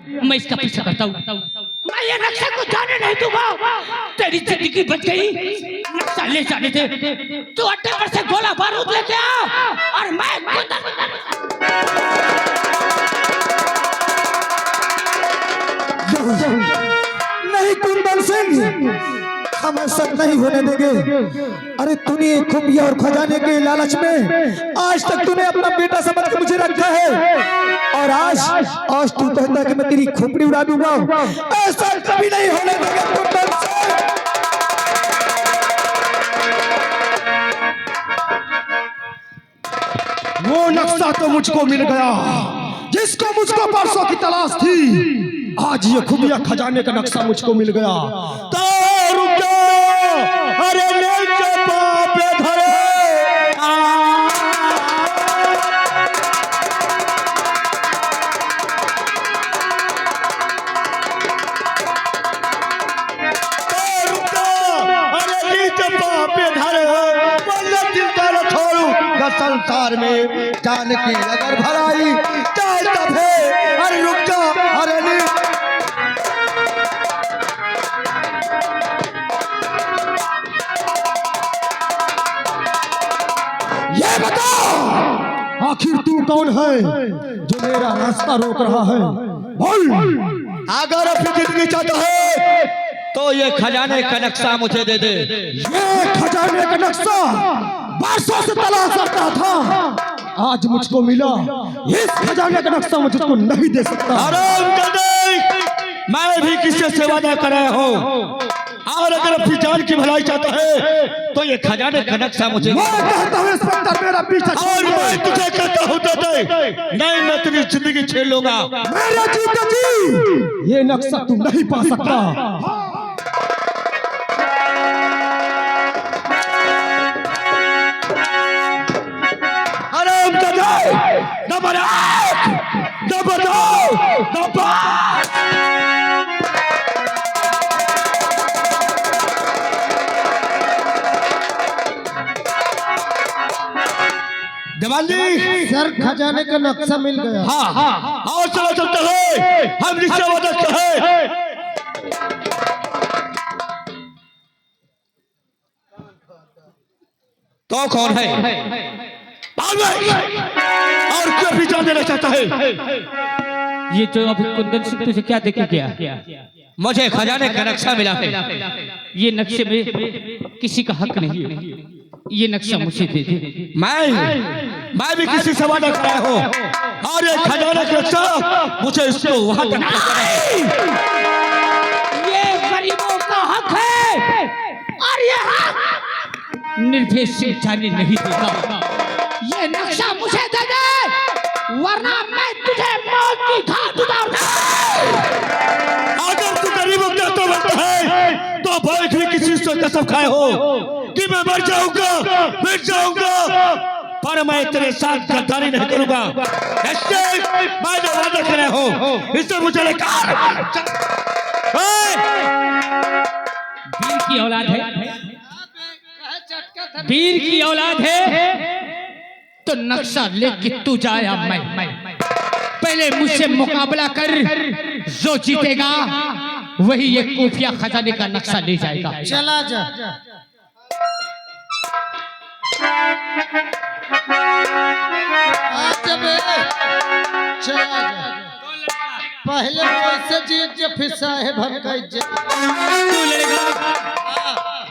मैं इसका पीछा करता हूँ। मैं ये नक्शे को जाने नहीं दूंगा। तेरी जिंदगी बच गई। नक्शा ले जाने दे। तू अड्डे पर से गोला बारूद लेके आ और मैं नहीं कुंदन सिंह, हम ऐसा नहीं होने देंगे। अरे तूने खुफिया और खजाने के लालच में आज तक तूने अपना बेटा समझ के मुझे रखा है, और आज तू कहता है कि मैं तेरी खोपड़ी उड़ा दूंगा। ऐसा कभी नहीं होने देंगे कुंदन सिंह। वो नक्शा तो मुझको मिल गया जिसको मुझको परसों की तलाश थी। आज ये खुफिया खजाने का नक्शा मुझको मिल गया। तो रुक जाओ, अरे नीचे पाँव पे धरे। तो रुक जाओ, अरे नीचे पाँव पे धरे। वरना चिंता न छोड़ू का संसार में जान की अगर भलाई चाहे तब है। अरे रुक जा, अरे नी ये बता आखिर तू कौन है जो मेरा रास्ता रोक रहा है? बोल। अगर अपनी जिंदगी चाहता है तो ये खजाने का नक्शा मुझे दे दे। ये खजाने का नक्शा बरसों से तलाश करता था, आज मुझको मिला। इस खजाने का नक्शा मुझको नहीं दे सकता। मैं भी किसी से वादा कर रहा हूँ, और अगर अपनी जान की भलाई चाहता है तो ये खजाने का नक्शा मुझे। मैं कहता हूँ इंस्पेक्टर मेरा पीछा छोड़। मैं तुझे कहता हूँ नहीं, मैं तेरी जिंदगी छीन लूंगा। मेरा जीता जी, ये नक्शा तू नहीं पा सकता। हराम दादा, नंबर 1, नंबर 2, नंबर जवानी सर खजाने का नक्शा मिल गया। हाँ, और चलो चलते हैं। हम रिश्ता वादा है। तो कौन है? और क्यों भी जान देना चाहता है? ये जो अभी कुंदन सिंह तुझे क्या देके गया? मुझे खजाने का नक्शा मिला है। ये नक्शे में किसी का हक नहीं है। ये नक्शा मुझे दे दे। मैं भी किसी से वादा कर रहा हूँ, और ये खजाने का नक्शा मुझे इसको वहां तक ये गरीबों का हक है, और ये हक निर्भय से जाने नहीं देगा। ये नक्शा मुझे दे दे, वरना मैं तुझे मौत की घाट उतारूंगा। अगर तू गरीबों का तो बनता है तो भाई भी किसी से कसम खाए हो कि मैं मर जाऊंगा, मिट जाऊंगा, पर मैं तेरे साथ गद्दारी नहीं करूंगा। मैं जो वादा कर रहा हूं इससे मुझे लेकर वीर की औलाद है, वीर की औलाद है, तो नक्शा लेके तू जाया। मैं पहले मुझसे मुकाबला कर, जो जीतेगा वही ये खुफिया खजाने का नक्शा ले जाएगा। चला जा। चला जा। पहले पैसे जीत जे फिर साहेब हम का इज्जत। तू लड़ेगा?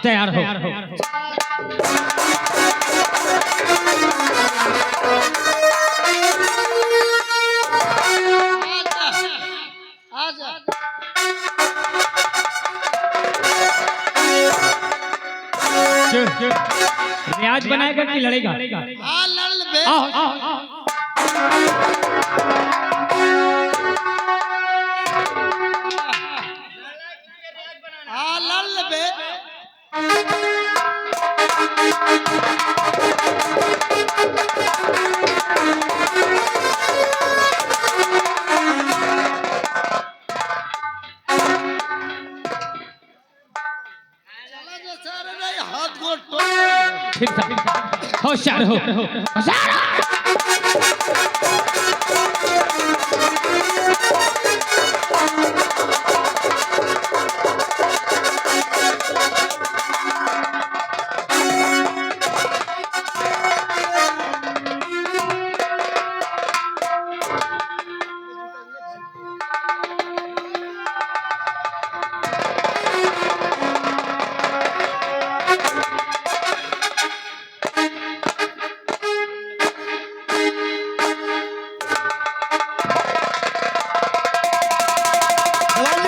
तैयार हो। रियाज बनाएगा कि लड़ेगा? लड़ बे। लड़ बे। होशियार हो।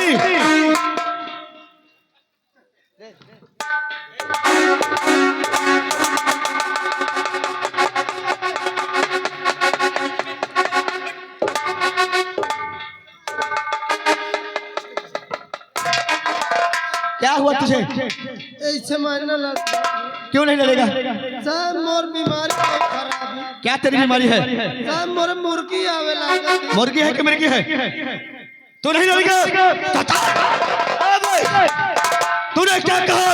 नहीं। क्या हुआ तुझे? ऐसे मारने लग क्यों नहीं लड़ेगा? सब मोर बीमारी है खराब है। क्या तेरी बीमारी है? सब मोर मुर्गी आवे लागल। मुर्गी है कि मिर्गी है? तू नहीं लड़ेगा? तूने क्या कहा?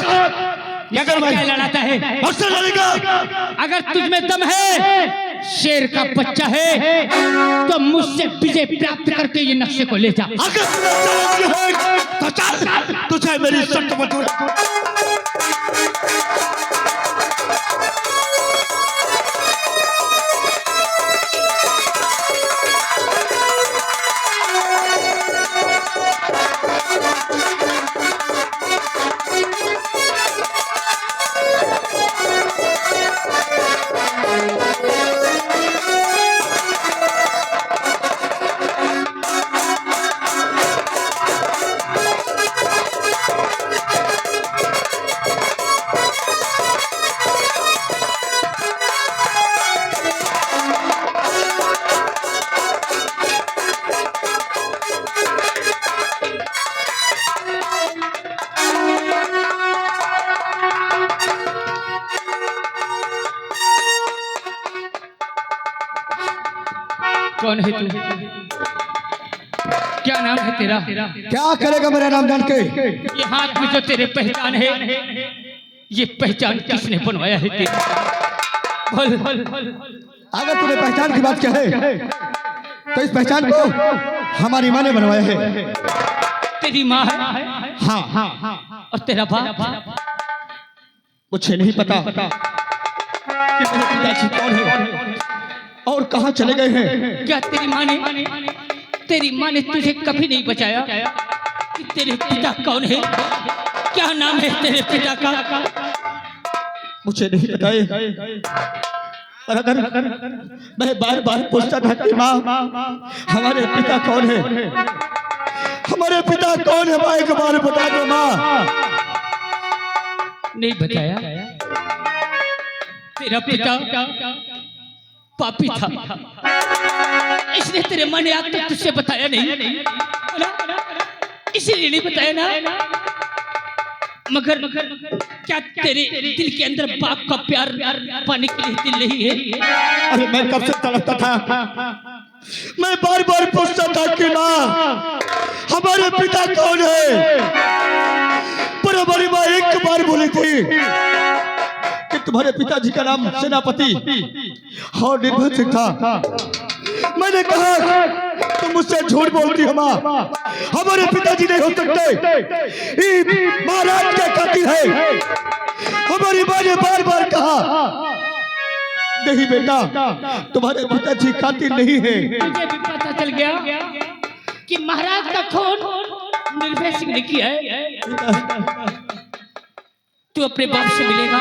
क्या कर क्या लड़ाता है? मुझसे लड़ेगा? अगर तुझ में दम है, शेर का बच्चा है, तो मुझसे विजय प्राप्त करके ये नक्शे को ले जा। अगर तुझे है तो चल, तुझे मेरी शर्त मंजूर। कौन है तू? क्या नाम है तेरा? क्या करेगा मेरा नाम जान के? ये हाथ में जो तेरे पहचान है, ये पहचान किसने बनवाया है तेरी? बोल। अगर तूने पहचान की बात क्या है तो इस पहचान को हमारी माँ ने बनवाया है। तेरी माँ है? हाँ। और तेरा बाप? मुझे नहीं पता कि मेरे पिताजी कौन है और कहाँ चले गए हैं। क्या तेरी माँ ने तुझे कभी नहीं बचाया कि तेरे पिता कौन है? क्या नाम है तेरे पिता का? मुझे नहीं पता है। और अगर मैं बार बार पूछता था कि माँ हमारे पिता कौन है, हमारे पिता कौन है, माँ एक बार बता दो माँ। नहीं बताया? तेरा पिता पापी था, इसलिए तेरे मन ने आज तक तुझसे बताया नहीं, इसीलिए नहीं बताया ना। मगर क्या तेरे दिल के अंदर बाप का प्यार पाने के लिए दिल नहीं है? अरे मैं कब से तड़पता था, मैं बार बार पूछता था कि माँ हमारे पिता कौन है, पर हमारी माँ एक बार बोली थी कि तुम्हारे पिताजी का नाम सेनापति और निर्भय सिंह था। मैंने कहा तुम मुझसे झूठ बोलती हो माँ, हमारे पिताजी नहीं हो सकते, ये महाराज के कातिल है। हमारी माँ ने बार बार कहा नहीं बेटा तुम्हारे पिताजी कातिल नहीं है। मुझे भी पता चल गया कि महाराज का खून निर्भय सिंह ने किया है। तू अपने बाप से मिलेगा?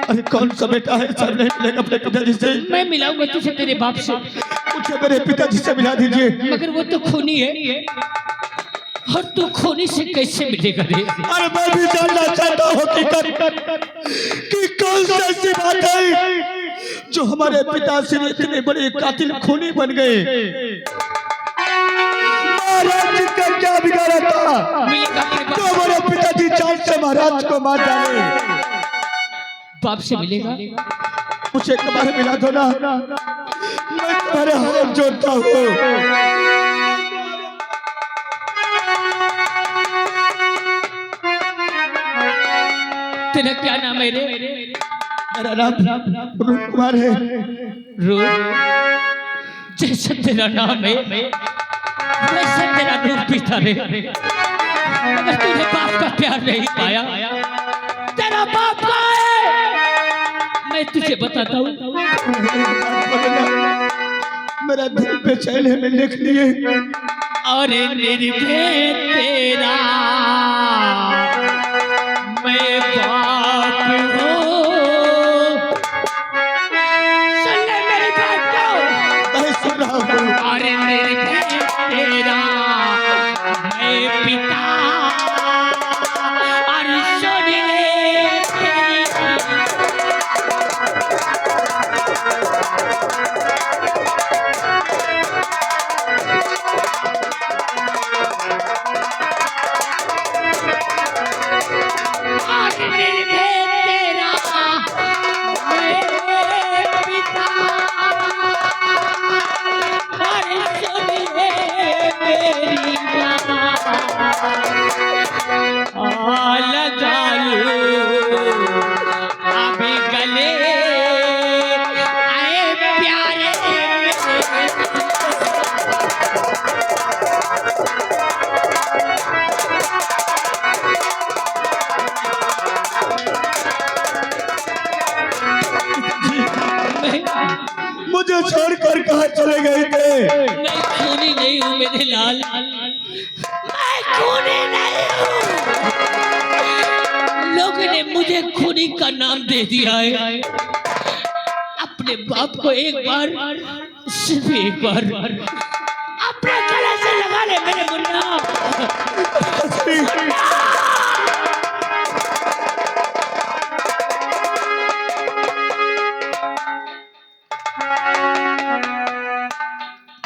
अरे कौन सा बेटा है सर नहीं मिलेगा अपने पिताजी से? मैं मिलाऊंगा तुझे तेरे बाप से। मुझे मेरे पिताजी से मिला दीजिए। मगर वो तो खूनी है, और तू खूनी से कैसे मिलेगा रे? अरे मैं भी जानना चाहता हूँ कि कौन सी ऐसी बात है जो हमारे पिता से इतने बड़े कातिल खूनी बन गए। महाराज का क्या बिगाड़ा था मिलेगा अपने तो बाप हमारे पिताजी जान से महाराज को मार डाले। बाप से मिलेगा? मुझे एक बार मिला दो ना, मैं तुम्हारे हाथ जोड़ता हूँ। तेरा क्या नाम है रे? मेरा नाम रूप कुमार है। रूप? जैसा तेरा नाम है वैसा तेरा रूप भी था रे। अगर तूने बाप का प्यार नहीं पाया, तेरा बाप का है, मैं तुझे बताता हूँ। मेरा दिल पे चैन है मैं लिख लिए। और निर्भय तेरा मैं बाप हूँ। सुन ले मेरी बात को। मैं सुन रहा हूँ। और निर्भय तेरा मेरी माँ लगा लो अभी गले आए प्यारे मुझे छोड़कर कहाँ चले गए थे? मैं खूनी नहीं हूँ मेरे लाल, मैं खूनी नहीं हूँ। लोगों ने मुझे खूनी का नाम दे दिया है। अपने बाप को एक बार, सिर्फ एक बार अपने गले से लगा ले मेरे मुन्ना।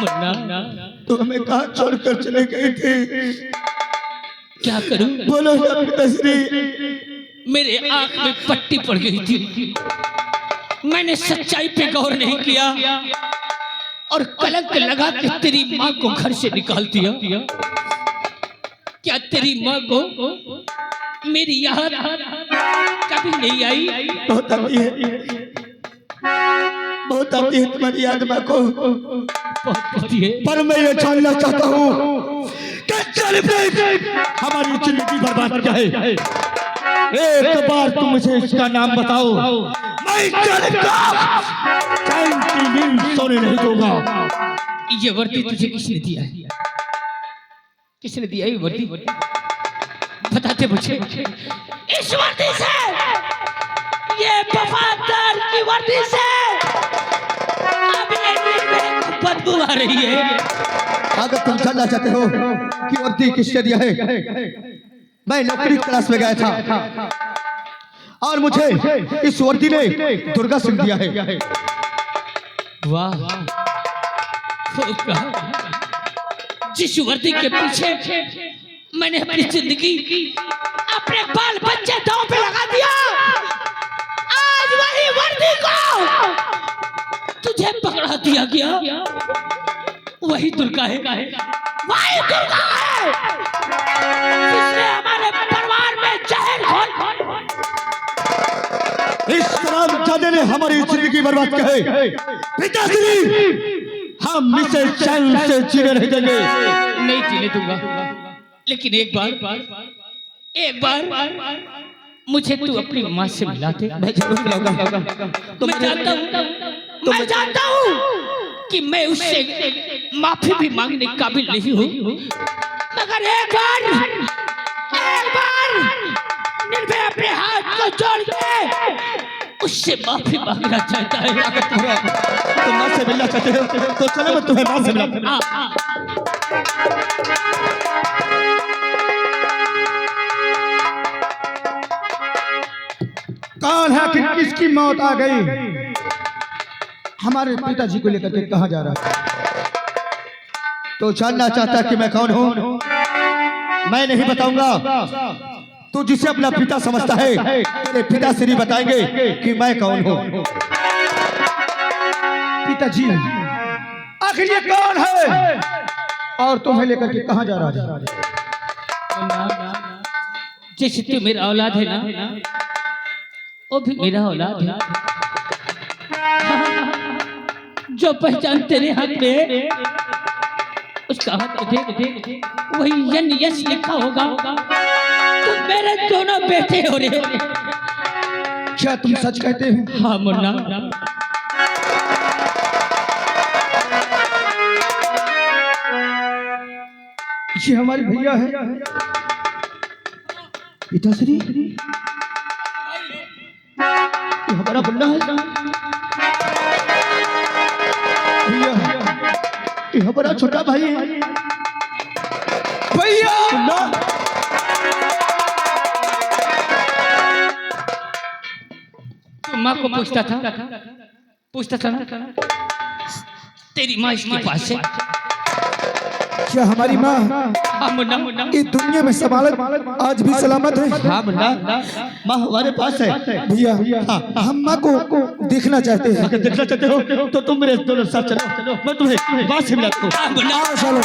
मुन्ना तो हमें कहाँ छोड़कर चले गए थे? क्या करूं? बोलो ना पिताश्री। मेरे आंख में पट्टी पड़ गई थी, मैंने सच्चाई पे गौर नहीं किया और कलंक लगा के तेरी माँ को घर से निकाल दिया। क्या तेरी माँ को मेरी याद कभी नहीं आई? बहुत आती है, बहुत आती है तुम्हारी याद माँ को। पर मैं ये जानना चाहता हूँ कि हमारी जिंदगी बर्बाद क्या है? एक बार तुम मुझे इसका नाम बताओ, मैं चैन की नींद सोने नहीं दूंगा। ये वर्दी तुझे किसने दिया है? किसने दिया ये वर्दी? बताते मुझे। इस वर्दी से, ये वफादार की वर्दी से अब ये मेरे को बदबू आ रही है। अगर तुम जानना चाहते हो कि वर्दी किसने दिया है, मैं नौकरी क्लास में गया था और मुझे इस वर्दी ने दुर्गा सिंह दिया है। वाह, जिस वर्दी के पीछे मैंने अपनी जिंदगी, अपने बाल बच्चे दांव पे लगा दिया, आज वही वर्दी को तुझे पकड़ा दिया गया। वही दुर्गा है, वही दुर्गा है जिसने हमारे परिवार में जहर घोल। इस हरामजादे ने हमारी जिंदगी बर्बाद की है। पिताश्री, हम इसे चैन से जीने नहीं देंगे। नहीं जीने दूंगा, लेकिन एक बार मुझे तू अपनी माँ से मिला दे। मैं जरूर मिलाऊंगा। मैं जानता हूँ कि मैं उससे माफी भी मांगने के काबिल नहीं हूँ, मगर एक बार निर्भय अपने हाथ को जोड़ के उससे माफी मांगना चाहता है। अगर तुम माँ से मिलना चाहते हो तो चलो मैं तुम्हें माँ से मिलाता हूँ। कौन है कि किसकी मौत आ गई? हमारे पिताजी को लेकर के कहाँ जा रहा है? तो जानना चाहता कि मैं कौन हूँ? मैं नहीं बताऊंगा। तू जिसे अपना पिता समझता है, तेरे पिताश्री बताएंगे कि मैं कौन हूँ। पिताजी, आखिर ये कौन है और तुम्हें लेकर के कहाँ जा रहा है? जैसे तू मेरा औलाद है ना, वो भी मेरा औलाद है। जो पहचान तेरे हाथ में, उसका हाथ देख, वही यन यश लिखा होगा। तुम मेरे दोनों बेटे हो रहे। क्या तुम सच कहते हो? हाँ मुन्ना, ये हमारे भैया है। पिताश्री, ये हमारा बन्ना है। भैया, ये हमारा छोटा भाई है। भैया, तो माँ को पूछता था ना, तेरी माँ इसके पास है। क्या हमारी माँ हाँ मुन्ना, इस दुनिया में समालत आज भी सलामत है? हाँ मुन्ना, माँ हमारे पास है। भैया, हम माँ को देखना चाहते हैं। अगर देखना चाहते हो तो तुम मेरे दोनों साथ चलो, मैं तुम्हें माँ से मिलाता हूँ। हाँ मुन्ना, चलो।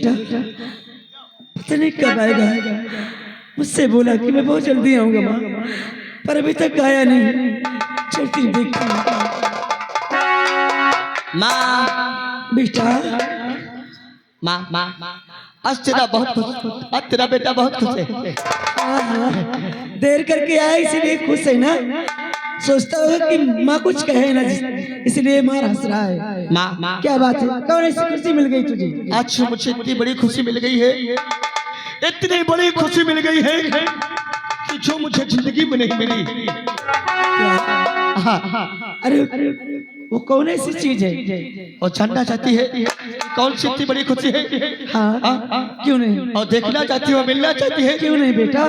बेटा पता नहीं कब आएगा। मुझसे बोला कि मैं बहुत जल्दी आऊंगा माँ, पर अभी तक आया नहीं। चलती देखती माँ बेटा। माँ माँ आज तेरा बहुत खुश, आज तेरा बेटा बहुत खुश है। हाँ, देर करके आया इसलिए खुश है ना। सोचता होगा कि माँ कुछ कहे ना, इसलिए माँ हंस रहा है। माँ क्या बात है, कौन ऐसी खुशी मिल गई तुझे? आज मुझे इतनी बड़ी खुशी मिल गई है, इतनी बड़ी खुशी मिल गई है कि जो मुझे जिंदगी में नहीं मिली। अरे वो कौन ऐसी चीज है? और जानना चाहती है कौन सी इतनी बड़ी खुशी है? हाँ, क्यों नहीं? और देखना चाहती है, मिलना चाहती है? क्यों नहीं बेटा?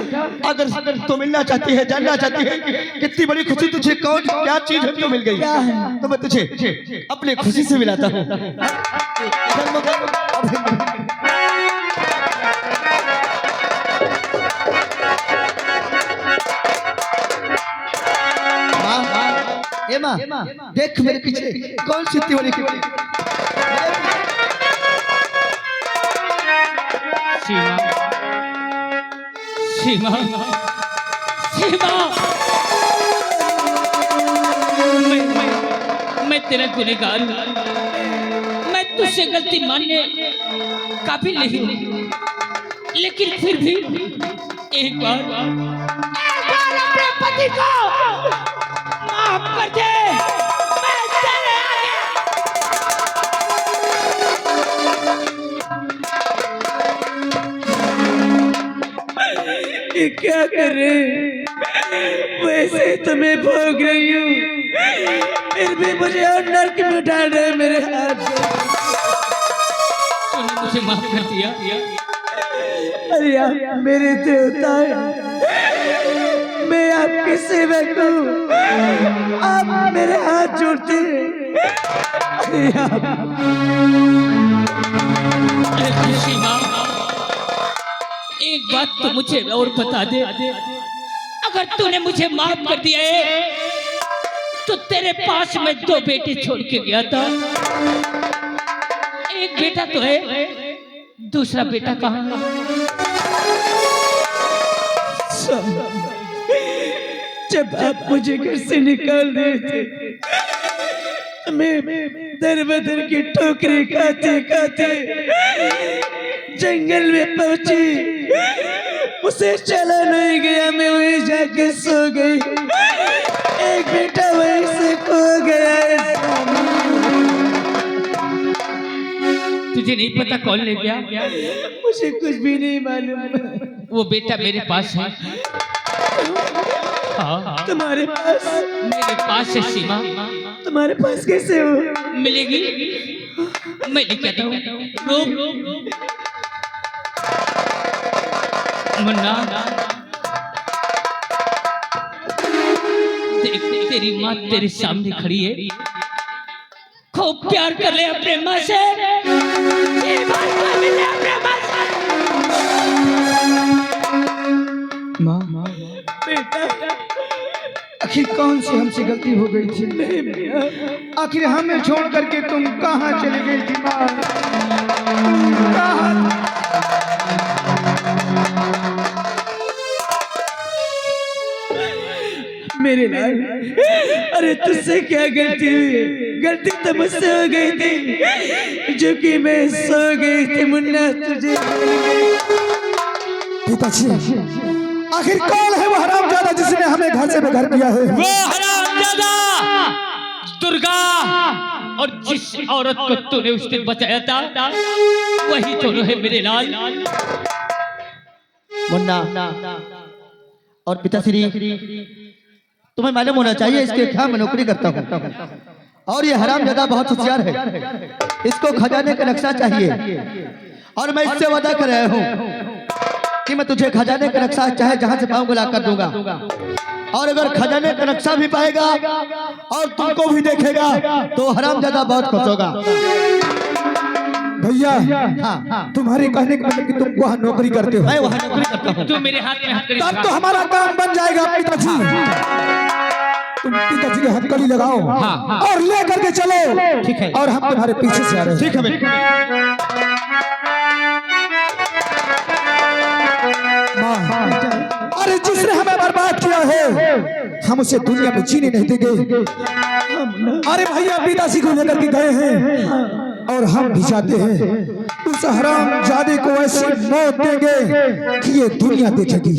अगर तू मिलना चाहती है, जानना चाहती है कितनी बड़ी खुशी तुझे कौन क्या चीज है जो मिल गई, क्या है? तो मैं तुझे अपने खुशी से मिलाता हूँ। ए माँ, देख मेरे पीछे कौन सी इतनी बड़ी खुशी। सीमा, सीमा, सीमा, मैं तेरा गुनहगार हूं। मैं तुझसे गलती मानने काबिल नहीं हूँ, लेकिन फिर भी एक बार अपने पति को माफ कर दे। मैं तेरे ये क्या करे, वैसे तो मैं भोग रही हूँ, फिर भी मुझे और नर्क में डाल रहे मेरे हाथ। तूने मुझे माफ कर दिया। अरे आप मेरे देवता हैं, मैं आपके सेवक हूँ, आप मेरे हाथ जोड़ते हैं। अरे सीमा, एक बात तो मुझे और बता दे, अगर तूने मुझे माफ कर दिया है तो तेरे पास मैं 2 बेटे छोड़ के गया था। एक बेटा तो है, दूसरा बेटा कहाँ है? जब आप मुझे घर से निकाल रहे थे, मैं दर बदर की ठोकरें खाते खाते जंगल में पहुंची, उसे चला नहीं गया, मैं वहीं जाके सो गई। एक बेटा वहीं से खो गया। तुझे नहीं पता कौन ले गया? मुझे कुछ भी नहीं मालूम। वो बेटा मेरे पास है। हाँ, तुम्हारे पास? मेरे पास है सीमा। तुम्हारे पास कैसे हो? मिलेगी, मैं लेके आता हूँ। मुन्ना, देख तेरी माँ तेरे सामने खड़ी है, खूब प्यार कर ले अपने माँ से। ये बात को मिले अपने माँ से। माँ, बेटा, आखिर कौन सी हमसे गलती हो गई थी? आखिर हमें छोड़ करके तुम कहाँ चली गई थी माँ? मेरे लाल, अरे तुझसे क्या गलती हुई? गलती तो मुझसे हो गई थी, जो कि मैं सो गई थी मुन्ना, तुझे। पिताजी, आखिर कौन है वो हरामजादा जिसने हमें घर से बेघर किया है? वो हरामजादा दुर्गा, और जिस औरत को तूने उस दिन बचाया था वही दोनों है मेरे लाल। मुन्ना और पिताश्री, तुम्हें मालूम होना चाहिए इसके क्या मैं नौकरी करता हूँ, और ये हरामजादा बहुत होशियार है। इसको खजाने का नक्शा चाहिए, और मैं इससे वादा कर रहा हूँ कि मैं तुझे खजाने का नक्शा चाहे जहां से पाऊंगा ला कर दूंगा। और अगर खजाने का नक्शा भी पाएगा और तुमको भी देखेगा तो हरामजादा बहुत खुश होगा। भैया, हाँ, तुम्हारे कहने का मतलब कि तुम वहाँ नौकरी करते हो? मैं वहाँ नौकरी करता हूँ। तू मेरे हाथ में हथकड़ी तब तो हमारा काम बन जाएगा पिताजी। तुम पिताजी के हथकड़ी लगाओ और ले करके चलो। ठीक है। और हम तुम्हारे पीछे से आ रहे हैं। ठीक है। है, हम उसे दुनिया में जीने नहीं देंगे। अरे भैया पिताजी को लेकर के गए हैं और हम भी जाते हैं उस हराम जादे को ऐसी मौत देंगे कि ये दुनिया देखेगी।